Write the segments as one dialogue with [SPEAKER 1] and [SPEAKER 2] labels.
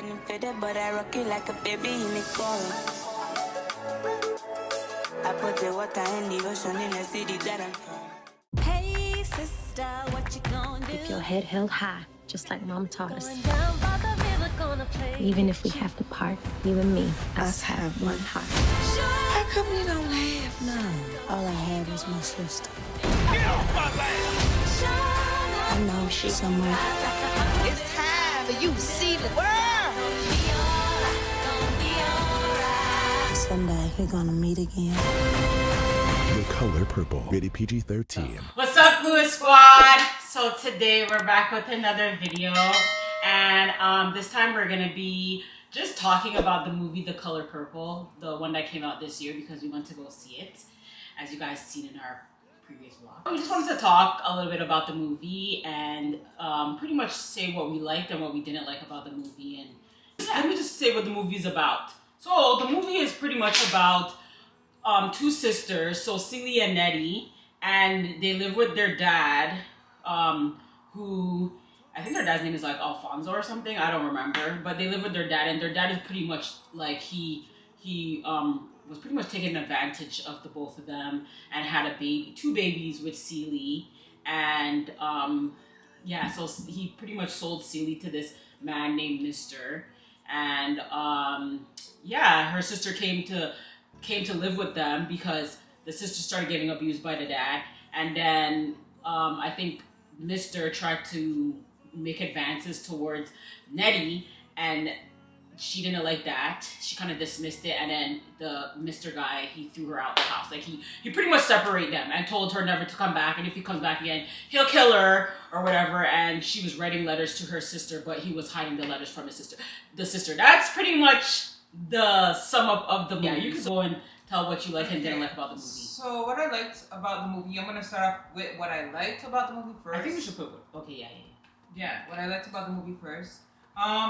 [SPEAKER 1] getting fitted, but I rock it like a baby in the car. I put the water in the ocean in the city that I'm from. Hey sister, what you gonna do?
[SPEAKER 2] Keep your head held high, just like Mom taught us. Even if we have to part, you and me, us have one heart.
[SPEAKER 1] How come we don't have none? All I had was my sister.
[SPEAKER 3] Get off my land!
[SPEAKER 1] I know she's somewhere.
[SPEAKER 4] It's time for you to see the world.
[SPEAKER 1] Someday we're gonna meet again.
[SPEAKER 5] The Color Purple, rated PG-13.
[SPEAKER 6] What's up, LEWIS Squad? So today we're back with another video, and this time we're gonna be just talking about the movie The Color Purple, the one that came out this year because we went to go see it, as you guys seen in our previous vlog. We just wanted to talk a little bit about the movie and pretty much say what we liked and what we didn't like about the movie. And let me just say what the movie is about. So the movie is pretty much about two sisters, so Celie and Nettie, and they live with their dad, who, I think their dad's name is like Alfonso or something, I don't remember, but they live with their dad, and their dad is pretty much like, he was pretty much taking advantage of the both of them, and had two babies with Celie, and yeah, so he pretty much sold Celie to this man named Mr., and yeah, her sister came to live with them because the sister started getting abused by the dad, and then I think Mr. tried to make advances towards Nettie, and she didn't like that. She kind of dismissed it, and then the Mr. guy, he threw her out the house. Like he pretty much separated them and told her never to come back, and if he comes back again, he'll kill her or whatever. And she was writing letters to her sister, but he was hiding the letters from his sister. That's pretty much the sum up of the movie. Yeah, you can go and tell what you like and didn't like about the movie.
[SPEAKER 7] So what I liked about the movie, I'm gonna start off with what I liked about the movie first.
[SPEAKER 6] I think we should put okay,
[SPEAKER 7] yeah, what I liked about the movie first.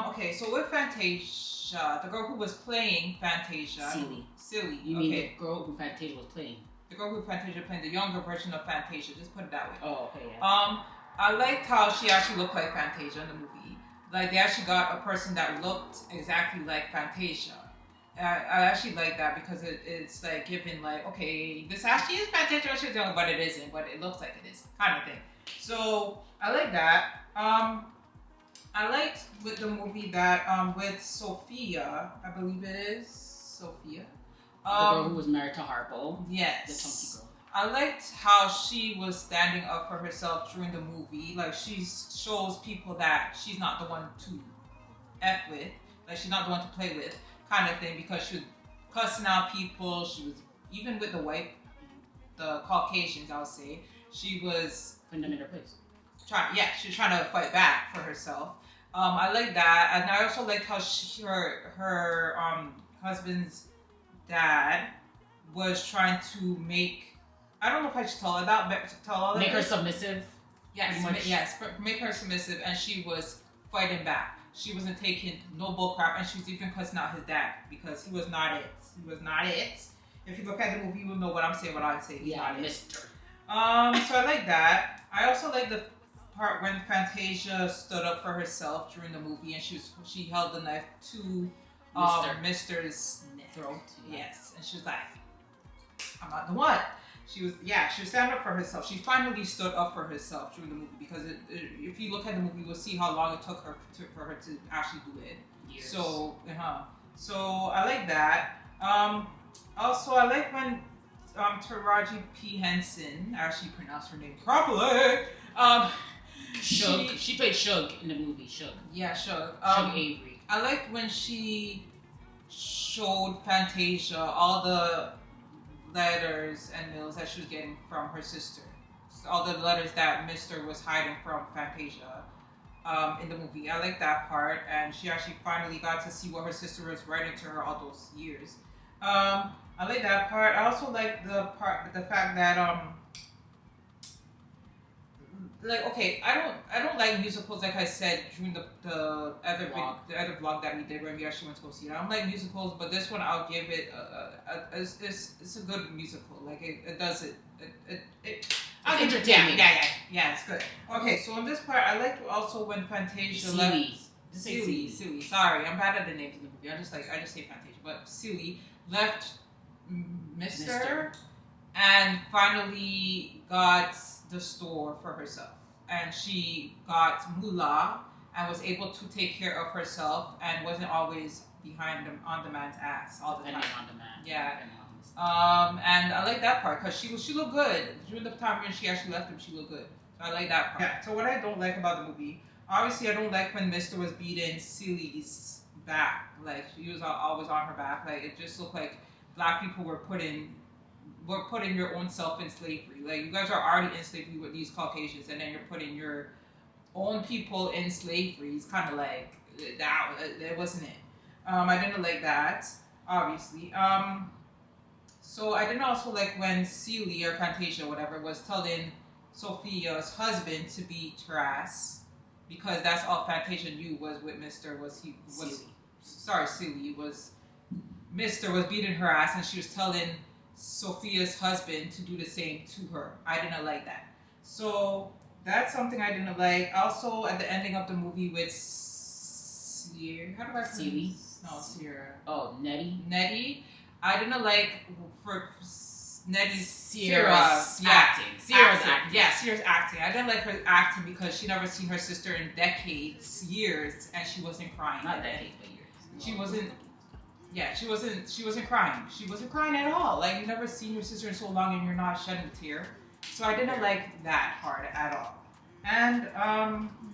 [SPEAKER 7] Okay, so with Fantasia, the girl who was playing Fantasia, Celie.
[SPEAKER 6] You mean the girl who Fantasia was playing?
[SPEAKER 7] The girl who Fantasia playing, the younger version of Fantasia. Just put it that way.
[SPEAKER 6] Oh, okay, yeah.
[SPEAKER 7] I liked how she actually looked like Fantasia in the movie. Like, they actually got a person that looked exactly like Fantasia. I actually like that because it's like giving like, okay, this actually is Fantasia, but it isn't, but it looks like it is, kind of thing. So I like that. I liked with the movie that with Sophia, I believe it is Sophia.
[SPEAKER 6] The girl who was married to Harpo.
[SPEAKER 7] Yes.
[SPEAKER 6] The chunky girl.
[SPEAKER 7] I liked how she was standing up for herself during the movie. Like, she shows people that she's not the one to F with. Like, she's not the one to play with, kind of thing. Because she was cussing out people. She was, even with the Caucasians, I would say, she was
[SPEAKER 6] putting them in their place.
[SPEAKER 7] She was trying to fight back for herself. I like that. And I also liked how her husband's dad was trying to make, I don't know if I should tell her that, but tell all that.
[SPEAKER 6] Make her submissive?
[SPEAKER 7] Yes, make her submissive, and she was fighting back. She wasn't taking no bull crap, and she was even cussing out his dad because he was not it. He was not it. If you look at the movie, you will know what I'm saying, what I say. He's not
[SPEAKER 6] Mr.
[SPEAKER 7] So I like that. I also like the part when Fantasia stood up for herself during the movie, and she held the knife to Mr's throat. Yes, and she was like, "I'm not the one." She was standing up for herself. She finally stood up for herself during the movie because if you look at the movie, you'll see how long it took for her to actually do it.
[SPEAKER 6] Years.
[SPEAKER 7] So I like that. Also, I like when Taraji P. Henson, I actually pronounced her name properly.
[SPEAKER 6] Shug. She played Shug in the movie. Shug.
[SPEAKER 7] Yeah, Shug.
[SPEAKER 6] Shug Avery.
[SPEAKER 7] I liked when she showed Fantasia all the letters and mails that she was getting from her sister. All the letters that Mr. was hiding from Fantasia in the movie. I like that part, and she actually finally got to see what her sister was writing to her all those years. I like that part. I also like the fact that like, okay, I don't like musicals, like I said during the other vlog that we did when we actually went to go see it. I don't like musicals, but this one I'll give it it's a good musical. Like it does it. I'll give it, yeah, it's good. Okay, so in this part, I liked also when Fantasia left.
[SPEAKER 6] Just say
[SPEAKER 7] Celie. Sorry, I'm bad at the names in the movie. I just say Fantasia, but Celie left Mr. and finally got the store for herself, and she got moolah and was able to take care of herself and wasn't always behind them on the man's ass all the time.
[SPEAKER 6] On the man.
[SPEAKER 7] Yeah. And I like that part because she looked good during the time when she actually left him. She looked good, so I like that part. Yeah. So what I don't like about the movie, obviously, I don't like when Mr. was beating Celie's back. Like she was always on her back. Like it just looked like black people were putting your own self in slavery. Like you guys are already in slavery with these Caucasians, and then you're putting your own people in slavery. It's kind of like that wasn't it. I didn't like that, obviously. So I didn't also like when Celie or Fantasia, whatever, was telling Sophia's husband to beat her ass because that's all Fantasia knew was with Mr. Celie was Mr. was beating her ass, and she was telling Sophia's husband to do the same to her. I didn't like that. So that's something I didn't like. Also, at the ending of the movie with Celie. No, Sierra.
[SPEAKER 6] Oh, Nettie.
[SPEAKER 7] Nettie. I didn't like for Nettie's
[SPEAKER 6] Sierra's acting. Sierra's acting.
[SPEAKER 7] Yeah, Sierra's acting. I didn't like her acting because she never seen her sister in years, and she wasn't crying.
[SPEAKER 6] Not decades, but years.
[SPEAKER 7] She wasn't. Yeah, she wasn't crying. She wasn't crying at all. Like, you've never seen your sister in so long and you're not shedding a tear. So I didn't like that part at all. And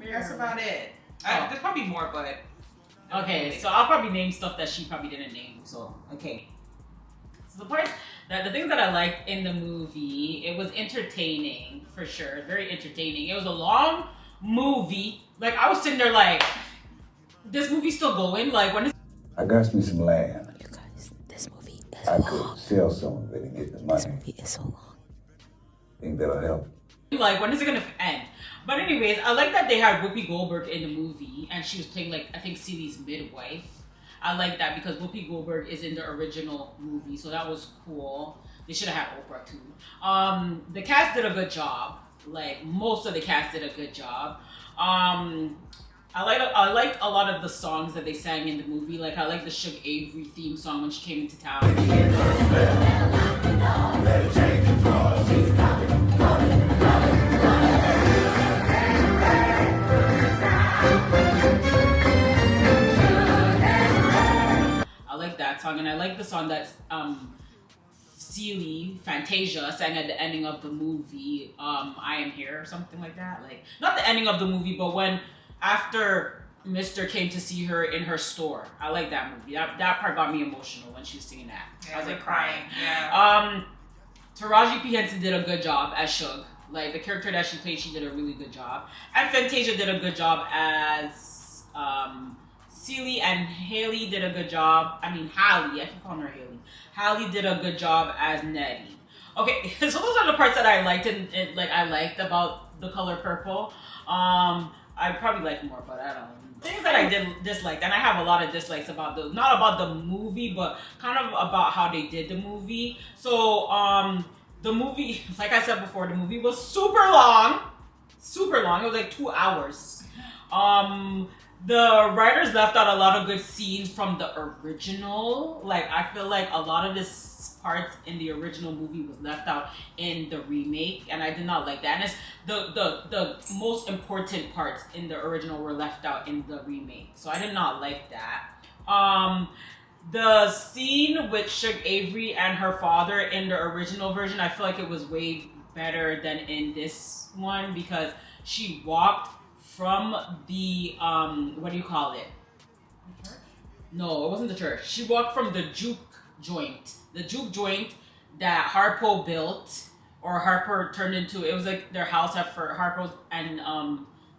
[SPEAKER 7] that's about it. There's probably more, but...
[SPEAKER 6] Okay, so I'll probably name stuff that she probably didn't name. So, okay. So the things that I liked in the movie, it was entertaining, for sure. Very entertaining. It was a long movie. Like, I was sitting there like, this movie's still going? Like, when is...
[SPEAKER 8] I got me some land.
[SPEAKER 2] You guys, this movie is
[SPEAKER 8] I
[SPEAKER 2] long.
[SPEAKER 8] could sell some of it and get the money.
[SPEAKER 2] This movie is so long.
[SPEAKER 8] Think that'll help?
[SPEAKER 6] Like, when is it gonna end? But anyways, I like that they had Whoopi Goldberg in the movie, and she was playing, like, I think Celie's midwife. I like that because Whoopi Goldberg is in the original movie, so that was cool. They should have had Oprah too. The cast did a good job. Like, most of the cast did a good job. I liked a lot of the songs that they sang in the movie. Like, I like the Shug Avery theme song when she came into town. I like that song, and I like the song that Celie, Fantasia, sang at the ending of the movie, I Am Here, or something like that. Like, not the ending of the movie, but when after Mr. came to see her in her store. I like that movie. That part got me emotional when she was singing that.
[SPEAKER 7] Yeah,
[SPEAKER 6] I was like crying.
[SPEAKER 7] Yeah.
[SPEAKER 6] Taraji P. Henson did a good job as Shug. Like, the character that she played, she did a really good job. And Fantasia did a good job as Celie, and Haley did a good job. I mean, Hallie. I keep calling her Haley. Hallie did a good job as Nettie. Okay, so those are the parts that I liked I liked about The Color Purple. I probably like more, but I don't know. Things that I did dislike, and I have a lot of dislikes about not about the movie, but kind of about how they did the movie. So, the movie, like I said before, the movie was super long. Super long. It was like 2 hours. The writers left out a lot of good scenes from the original. Like, I feel like a lot of this parts in the original movie was left out in the remake, and I did not like that. And it's the most important parts in the original were left out in the remake, so I did not like that. The scene with Shug Avery and her father in the original version, I feel like it was way better than in this one, because she walked from the what do you call it? The church? No, it wasn't the church. She walked from the juke joint. The juke joint that Harpo built, or Harper turned into. It was like their house at first, Harpo's and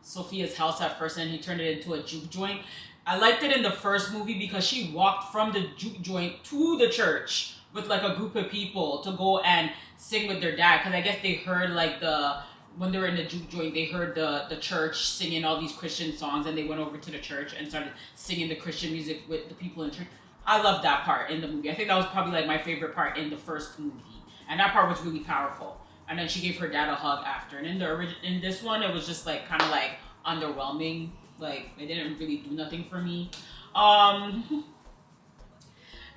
[SPEAKER 6] Sophia's house at first, and he turned it into a juke joint. I liked it in the first movie because she walked from the juke joint to the church with like a group of people to go and sing with their dad, because I guess they heard like when they were in the juke joint, they heard the church singing all these Christian songs, and they went over to the church and started singing the Christian music with the people in church. I love that part in the movie. I think that was probably like my favorite part in the first movie, and that part was really powerful. And then she gave her dad a hug after. And in this one, it was just like kind of like underwhelming. Like, it didn't really do nothing for me. I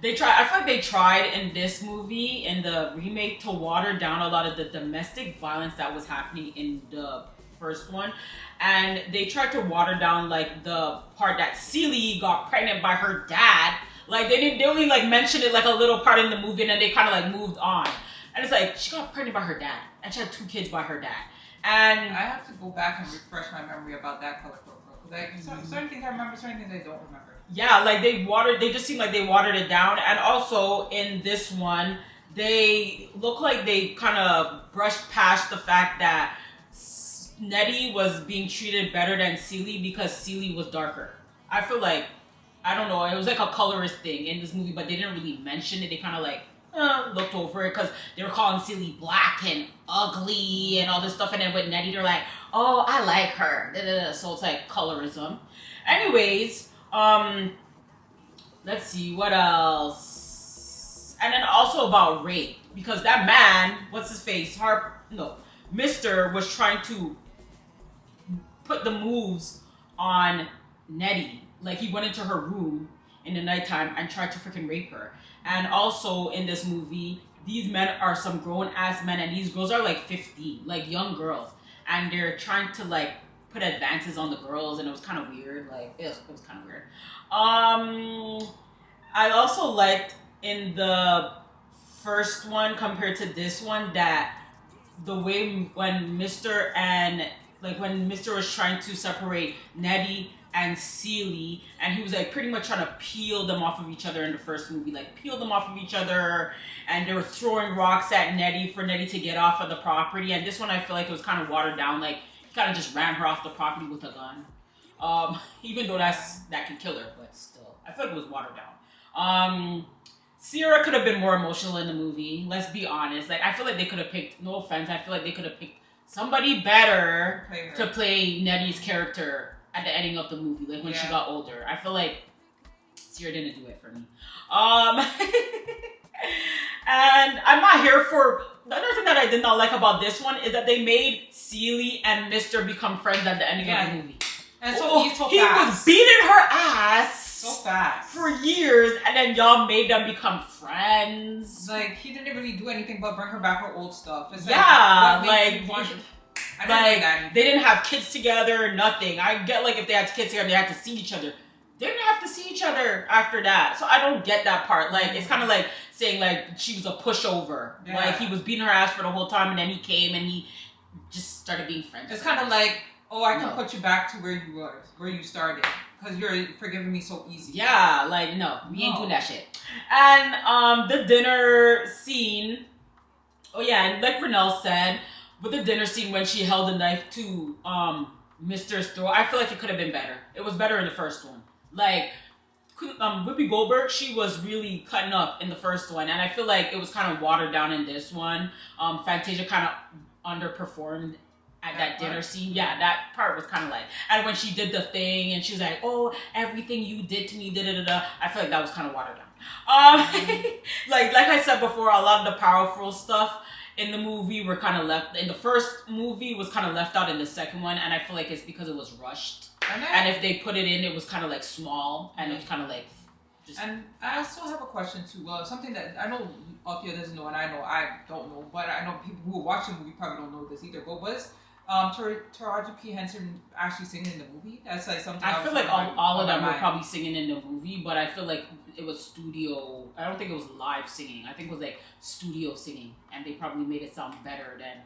[SPEAKER 6] feel like they tried in this movie, in the remake, to water down a lot of the domestic violence that was happening in the first one. And they tried to water down, like, the part that Celie got pregnant by her dad. Like, they only, like, mentioned it, like, a little part in the movie, and then they kind of, like, moved on. And it's like, she got pregnant by her dad, and she had 2 kids by her dad. And
[SPEAKER 7] I have to go back and refresh my memory about that color purple. Like, certain things I remember, certain things I don't remember.
[SPEAKER 6] yeah, like, they just seemed like they watered it down. And also, in this one, they look like they kind of brushed past the fact that Nettie was being treated better than Celie because Celie was darker. I feel like, I don't know, it was like a colorist thing in this movie, but they didn't really mention it. They kind of like looked over it because they were calling Celie black and ugly and all this stuff. And then with Nettie, they're like, oh, I like her. So it's like colorism. Anyways, let's see, what else? And then also about rape, because that man, what's his face? Mr. was trying to put the moves on Nettie. Like, he went into her room in the nighttime and tried to freaking rape her. And also in this movie, these men are some grown-ass men, and these girls are like 15, like young girls. And they're trying to like put advances on the girls, and it was kind of weird. Like, it was kind of weird. I also liked in the first one compared to this one that the way when Mr. was trying to separate Nettie and Celie, and he was like pretty much trying to peel them off of each other in the first movie, like peel them off of each other, and they were throwing rocks at Nettie for Nettie to get off of the property. And this one, I feel like it was kind of watered down. Like, he kind of just ran her off the property with a gun. Even though that can kill her, but still, I feel like it was watered down. Sierra could have been more emotional in the movie. Let's be honest. Like, I feel like they could have picked, no offense, I feel like they could have picked somebody better to play Nettie's character at the ending of the movie, like when she got older. I feel like Sierra didn't do it for me. And I'm not here for, the other thing that I did not like about this one is that they made Celie and Mr. become friends at the ending of the movie. And so he was beating her ass so fast for years, and then y'all made them become friends.
[SPEAKER 7] Like, he didn't really do anything but bring her back her old stuff. It's
[SPEAKER 6] they didn't have kids together, nothing. I get, like, if they had kids together, they had to see each other. They didn't have to see each other after that. So I don't get that part. Like, it's kind of like saying, like, she was a pushover. Yeah. Like, he was beating her ass for the whole time, and then he came and he just started being friends.
[SPEAKER 7] It's kind of like, oh, I can put you back to where you were, where you started. Because you're forgiving me so easy.
[SPEAKER 6] Yeah, like, no, we ain't doing that shit. And the dinner scene, oh yeah, and like Renelle said, with the dinner scene when she held the knife to Mr.'s throat, I feel like it could have been better. It was better in the first one. Like, Whoopi Goldberg, she was really cutting up in the first one, and I feel like it was kind of watered down in this one. Fantasia kind of underperformed at that dinner scene. Yeah, that part was kind of like, and when she did the thing and she was like, oh, everything you did to me, da-da-da-da, I feel like that was kind of watered down. Like I said before, a lot of the powerful stuff in the movie were kind of left, in the first movie was kind of left out in the second one, and I feel like it's because it was rushed. And if they put it in, it was kind of like small, and it was kind of like just... And
[SPEAKER 7] I also have a question too. Something that I know Sophia doesn't know, and I know I don't know, but I know people who watch the movie probably don't know this either. But was Taraji P. Henson actually singing in the movie? That's like something
[SPEAKER 6] I feel like all of them were probably singing in the movie, but I feel like it was studio. I don't think it was live singing. I think it was like studio singing, and they probably made it sound better than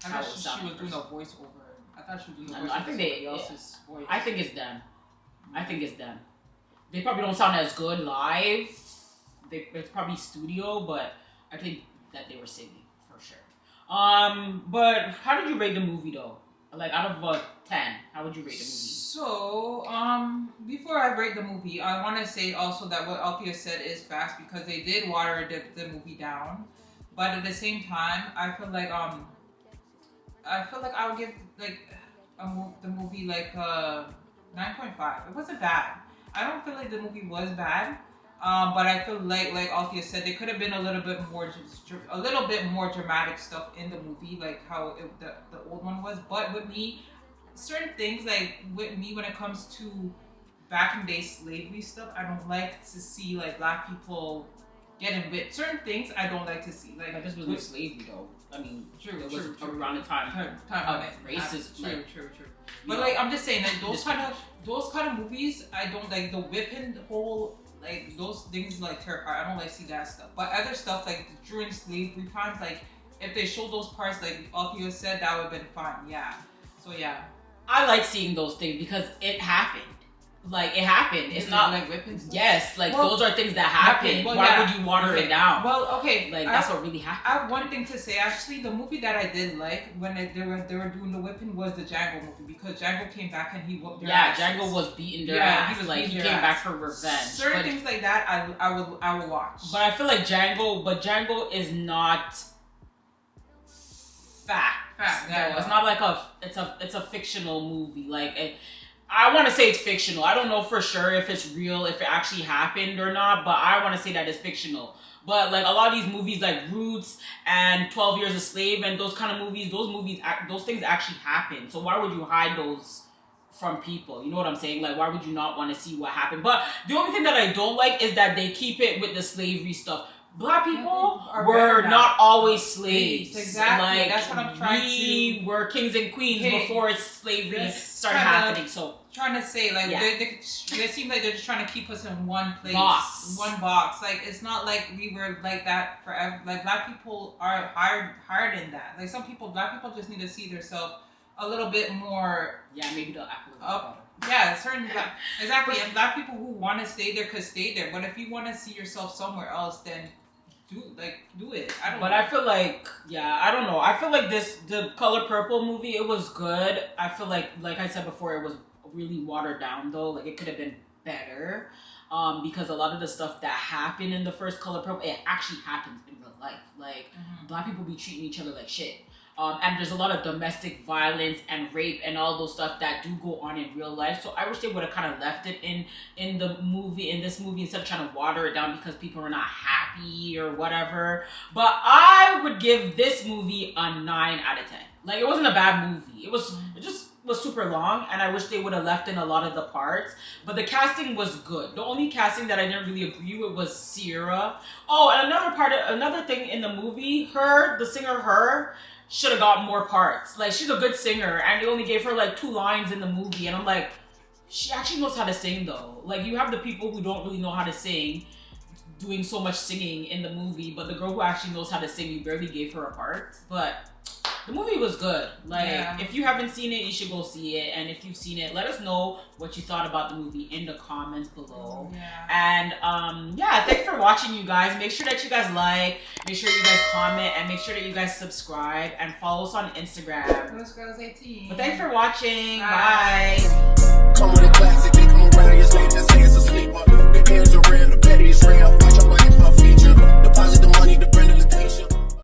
[SPEAKER 7] how it sounded. She was doing a voiceover. I thought she was doing a voiceover.
[SPEAKER 6] I think somebody else's voice. I think it's them. I think it's them. They probably don't sound as good live. It's probably studio, but I think that they were singing for sure. But how did you rate the movie though? Like, out of 10, how would you rate the movie?
[SPEAKER 7] So, before I rate the movie, I want to say also that what Althea said is fast, because they did water the movie down. But at the same time, I feel like I would give like the movie like 9.5. It wasn't bad. I don't feel like the movie was bad. But I feel like Althea said, there could have been a little bit more dramatic stuff in the movie, like how the old one was. But with me, certain things, like with me, when it comes to back in day slavery stuff, I don't like to see like black people getting whipped. Certain things I don't like to see. Like
[SPEAKER 6] this wasn't slavery though. I mean,
[SPEAKER 7] true,
[SPEAKER 6] it was around the time of racism.
[SPEAKER 7] True. But like I'm just saying, like those kind of movies, I don't like the whipping, the whole like those things like terrify. I don't like see that stuff. But other stuff like during slavery times, like if they show those parts, like Althea said, that would have been fine. Yeah. So yeah,
[SPEAKER 6] I like seeing those things because it happened. Like it happened. It's not
[SPEAKER 7] like whippings.
[SPEAKER 6] Yes, like those are things that happen.
[SPEAKER 7] Well,
[SPEAKER 6] why would you water it down?
[SPEAKER 7] Well, okay,
[SPEAKER 6] like that's what really happened.
[SPEAKER 7] I have one thing to say. Actually, the movie that I did like when they were doing the whipping was the Django movie, because Django came back and he whooped their asses.
[SPEAKER 6] Django was beating their ass.
[SPEAKER 7] He was
[SPEAKER 6] like he came back for revenge.
[SPEAKER 7] Certain things like that, I would watch.
[SPEAKER 6] But I feel like Django is not fact.
[SPEAKER 7] Yeah,
[SPEAKER 6] no, it's not like it's a fictional movie. Like I want to say it's fictional. I don't know for sure if it's real, if it actually happened or not, but I want to say that it's fictional. But like a lot of these movies like Roots and 12 Years a Slave and those kind of movies, those things actually happen. So why would you hide those from people? You know what I'm saying? Like why would you not want to see what happened? But the only thing that I don't like is that they keep it with the slavery stuff. Black people were not always slaves.
[SPEAKER 7] Exactly.
[SPEAKER 6] Like,
[SPEAKER 7] that's what I'm trying to.
[SPEAKER 6] We were kings and queens before slavery started happening. So
[SPEAKER 7] trying to say, like, they seem like they're just trying to keep us in one place, one box. Like it's not like we were like that forever. Like black people are higher than that. Like black people just need to see themselves a little bit more.
[SPEAKER 6] Yeah, maybe they'll act a little
[SPEAKER 7] up. Yeah, exactly. And black people who want to stay there could stay there. But if you want to see yourself somewhere else, then do it.
[SPEAKER 6] I feel like, I don't know. I feel like the Color Purple movie, it was good. I feel like I said before, it was really watered down though. Like it could have been better. Because a lot of the stuff that happened in the first Color Purple, it actually happens in real life. Like black people be treating each other like shit. And there's a lot of domestic violence and rape and all those stuff that do go on in real life. So I wish they would have kind of left it in this movie, instead of trying to water it down because people are not happy or whatever. But I would give this movie a 9 out of 10. Like it wasn't a bad movie. It just was super long, and I wish they would have left in a lot of the parts. But the casting was good. The only casting that I didn't really agree with was Sierra. Oh, and another thing in the movie, the singer should have got more parts. Like she's a good singer, and they only gave her like 2 lines in the movie, and I'm like, she actually knows how to sing though. Like you have the people who don't really know how to sing doing so much singing in the movie, but the girl who actually knows how to sing, you barely gave her a part. But the movie was good. Like if you haven't seen it, you should go see it. And if you've seen it, let us know what you thought about the movie in the comments below. And thanks for watching, you guys. Make sure that you guys like, make sure you guys comment, and make sure that you guys subscribe and follow us on Instagram.
[SPEAKER 7] Those girls 18.
[SPEAKER 6] But thanks for watching. Bye.
[SPEAKER 5] Come with a classic, they come around your sleep, just say it's a sleep.